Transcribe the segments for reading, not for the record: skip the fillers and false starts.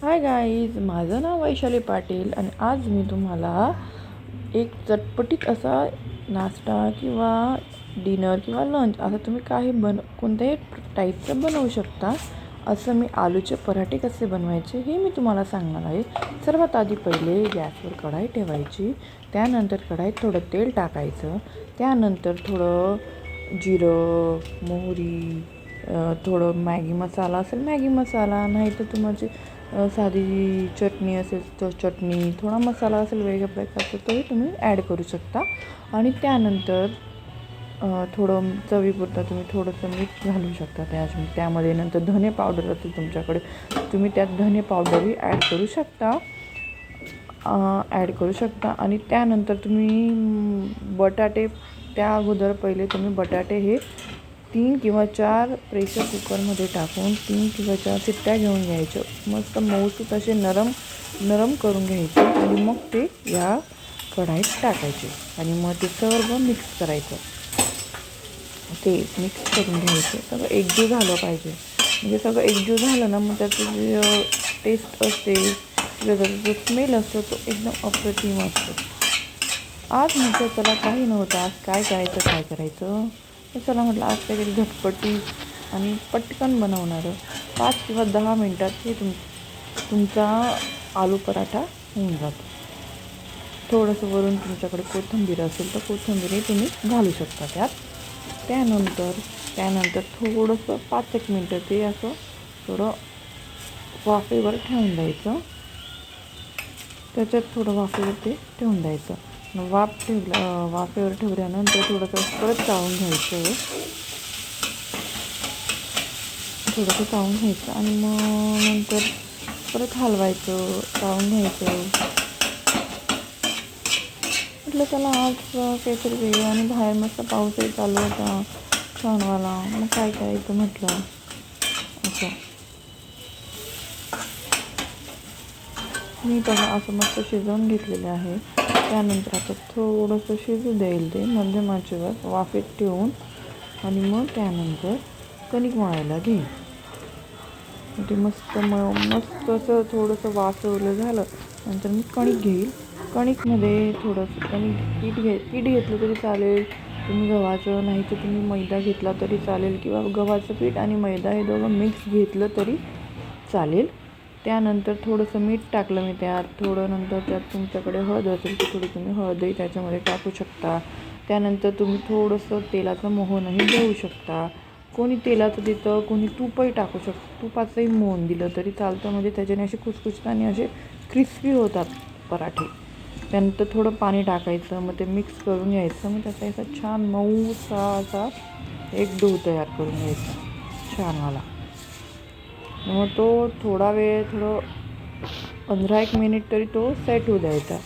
Hi guys, माझं नाव वैशाली पाटील आणि आज मी तुम्हाला एक चटपटीत असा नाश्ता किंवा डिनर किंवा लंच असं तुम्ही काही कोणत्याही टाईपचं बनवू शकता. असं मी आलूचे पराठे कसे बनवायचे हे मी तुम्हाला सांगणार आहे. सर्वात आधी पहिले गॅसवर कढाई ठेवायची, त्यानंतर कढाईत थोडं तेल टाकायचं, त्यानंतर थोडं जिरं, मोहरी, थोडं मॅगी मसाला असेल मॅगी मसाला, नाही तर तुमची साधी चटणी असेल तर चटणी, थोडा मसाला असेल वेगळ्या प्रकारचा तोही तुम्ही ॲड करू शकता. आणि त्यानंतर थोडं चवीपुरता तुम्ही थोडंसं मीठ घालू शकता. त्यामध्ये नंतर धने पावडर असेल तुमच्याकडे, तुम्ही त्यात धने पावडरही ॲड करू शकता. आणि त्यानंतर तुम्ही बटाटे, त्या अगोदर पहिले तुम्ही बटाटे हे 3 किंवा 4 प्रेशर कुकरमध्ये टाकून 3 किंवा 4 शिट्ट्या घेऊन घ्यायचं. मस्त मऊसूत असे नरम करून घ्यायचे आणि मग ते या कढाईत टाकायचे आणि मग ते सर्व मिक्स करायचं. ते मिक्स करून घ्यायचं, सगळं एकजीव झालं पाहिजे. म्हणजे सगळं एकजीव झालं ना, मग त्याचं जे टेस्ट असते किंवा त्याचा जो स्मेल असतो तो एकदम अप्रतिम असतो. आज म्हटलं चला काही नव्हतं, आज काय करायचं तर चला म्हटलं आज काहीतरी झटपटीत आणि पटकन बनवणारं 5 किंवा 10 मिनटात हे तुमचा आलू पराठा होऊन जातो. थोडंसं वरून तुमच्याकडे कोथिंबीर असेल तर कोथिंबीरही तुम्ही घालू शकता त्यात. त्यानंतर थोडंसं 5-1 मिनटं ते असं थोडं वाफेवर ठेवून द्यायचं. त्याच्यात थोडं वाफेवर ते ठेवून द्यायचं. वाफेवर ठेवल्यानंतर थोडंसं परत चाळून घ्यायचं. आणि मग नंतर परत हलवायचं, चाळून घ्यायचं. म्हटलं चला आज काहीतरी वेगळं, आणि बाहेर मस्त पाऊसही चालू होता छानवाला. मग काय करायचं म्हटलं असं. मी बघा असं मस्त शिजवून घेतलेलं आहे. त्यानंतर आता थोडंसं शिजू देईल ते मध्यम आचेवर वाफेत ठेवून. आणि मग त्यानंतर कणिक मळायला घेईल. ते मस्त असं थोडंसं वाफवलं झालं नंतर मी कणिक घेईल. कणिकमध्ये थोडंसं पीठ घेतलं तरी चालेल. तुम्ही गव्हाचं, नाही तर तुम्ही मैदा घेतला तरी चालेल, किंवा गव्हाचं पीठ आणि मैदा हे दोघं मिक्स घेतलं तरी चालेल. त्यानंतर थोडंसं मीठ टाकलं मी त्यात. नंतर त्यात तुमच्याकडे हळद असेल तर थोडी तुम्ही हळदही त्याच्यामध्ये टाकू शकता. त्यानंतर तुम्ही थोडंसं तेलाचं मोहनही देऊ शकता. कोणी तेलाचं देतं, कोणी तूपही टाकू शकतं. तुपाचंही मोहन दिलं तरी चालतं, म्हणजे त्याच्याने असे खुसखुशीत आणि असे क्रिस्पी होतात पराठे. त्यानंतर थोडं पाणी टाकायचं, मग ते मिक्स करून घ्यायचं. मग त्याचा असा छान मऊसा असा एक डो तयार करून घ्यायचा छानवाला. मग तो थोडा वेळ, 15-1 मिनिट तरी तो सेट होऊ द्यायचा.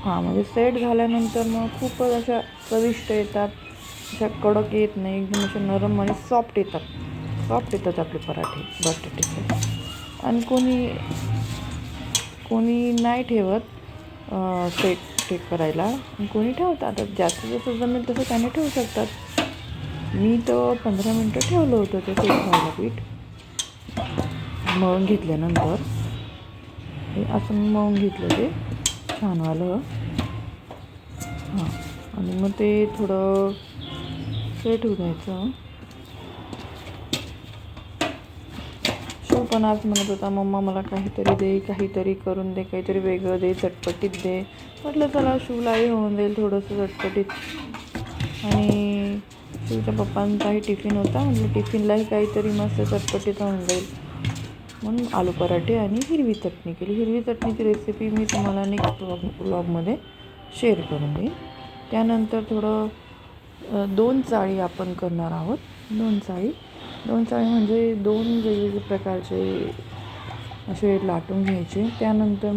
म्हणजे सेट झाल्यानंतर मग खूपच अशा चविष्ट येतात, अशा कडक येत नाही, एकदम अशा नरम आणि सॉफ्ट येतात आपले पराठे बटाट्याचे. आणि कोणी नाही ठेवत सेट करायला, कोणी ठेवतात. आता जास्त जसं जमेल तसं त्याने ठेवू शकतात. मी तर 15 मिनटं ठेवलं होतं ते सेट व्हायला पीठ. मळून घेतल्यानंतर हे असं मळून घेतलं ते छानवालं. आणि मग ते थोडं सेट होऊ द्यायचं. शिव पण आज म्हणत होता, मम्मा मला काहीतरी करून दे, काहीतरी वेगळं दे, चटपटीत दे. म्हटलं चला शिवलाही होऊन जाईल थोडंसं चटपटीत. आणि शिवच्या पप्पांचाही टिफिन होता, म्हटलं टिफिनलाही काहीतरी मस्त चटपटीत होऊन जाईल म्हणून आलू पराठे आणि हिरवी चटणी केली. हिरवी चटणीची रेसिपी मी तुम्हाला नेक्स्ट व्लॉगमध्ये शेअर करून देईन. त्यानंतर थोडं 2 चाळी आपण करणार आहोत. 2 चाळी म्हणजे 2 वेगवेगळे प्रकारचे असे लाटून घ्यायचे. त्यानंतर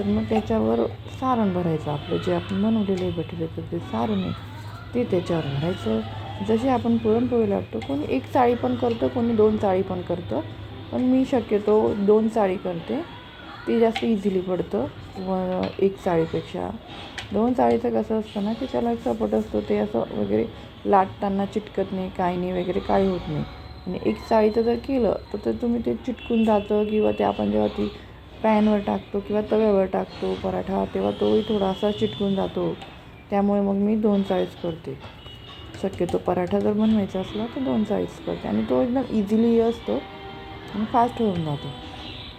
मग त्याच्यावर सारण भरायचं. आपलं जे आपण बनवलेलं आहे बटाट्याचं ते सारण आहे ते त्याच्यावर भरायचं. जसे आपण पुरणपोळी लाटतो, कोणी 1 चाळी पण करतं, कोणी 2 चाळी पण करतं. पण मी शक्यतो 2 चाळी करते, ते जास्त इझिली पडतं 1 चाळीपेक्षा. 2 चाळीचं कसं असतं ना, की त्याला एक सपोर्ट असतो, ते असं वगैरे लाटताना चिटकत नाही, काही नाही वगैरे, काही होत नाही. आणि एक चाळीचं जर केलं तर ते तुम्ही ते चिटकून जातं, किंवा ते आपण जेव्हा ती पॅनवर टाकतो किंवा तव्यावर टाकतो पराठा, तेव्हा तोही थोडासा चिटकून जातो. त्यामुळे मग मी 2 चाळीस करते. शक्यतो पराठा जर बनवायचा असला तर 2 चाळीस करते, आणि तो एकदम इझिली असतो आणि फास्ट होऊन जातो.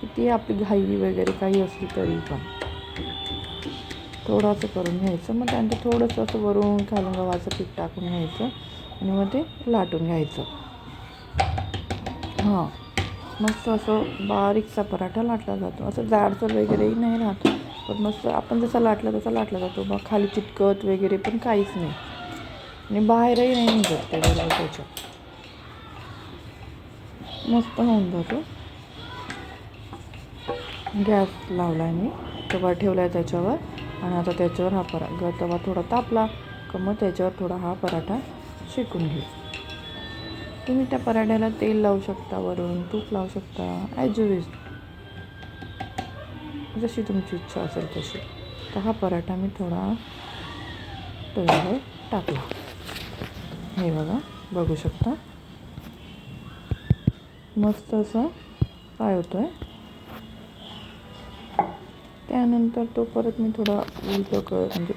किती आपली घाई वगैरे काही असली तरी पण थोडंसं करून घ्यायचं. मग त्यानंतर थोडंसं असं वरून खालून गव्हाचं पीठ टाकून घ्यायचं आणि मग ते लाटून घ्यायचं. हां, मस्त असं बारीकसा पराठा लाटला जातो. असं जाडसर वगैरेही नाही राहत, पण मस्त आपण जसा लाटला तसा लाटला जातो. मग खाली चिटकत वगैरे पण काहीच नाही, आणि बाहेरही नाही निघत ते बरोबर त्याच्या. मस्त होऊन जातो. गॅस लावला आहे मी, तवा ठेवला आहे त्याच्यावर, आणि आता त्याच्यावर हा तवा थोडा तापला का मग त्याच्यावर थोडा हा पराठा शेकून घेऊ. तुम्ही त्या पराठ्याला तेल लावू शकता, वरून तूप लावू शकता, ॲज यू विश, जशी तुमची इच्छा असेल तशी. तर हा पराठा मी थोडा तव्यावर टाकला. हे बघा, बघू शकता मस्त असं फ्राय होतो आहे. त्यानंतर तो परत मी थोडा उलटं म्हणजे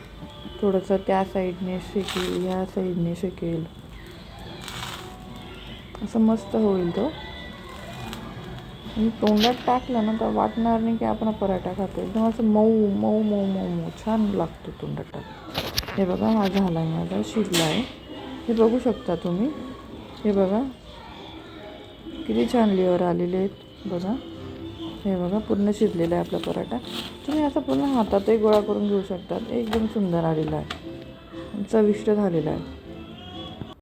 थोडंसं त्या साईडने शेकेल, ह्या साईडने शेकेल, असं मस्त होईल तो. आणि तोंडात टाकलं ना तर वाटणार नाही की आपण पराठा खातो. एकदम असं मऊ मऊ मऊ मऊ मऊ छान लागतो तोंडात टाक. हे बघा, हा झाला आहे, माझा शिजला आहे. हे बघू शकता तुम्ही. हे बघा किती छान लेअर आलेले आहेत बघा. हे बघा, पूर्ण शिजलेला आहे आपला पराठा. तुम्ही असं पूर्ण हातातही गोळा करून घेऊ शकतात. एकदम सुंदर आलेला आहे, चविष्ट झालेला आहे.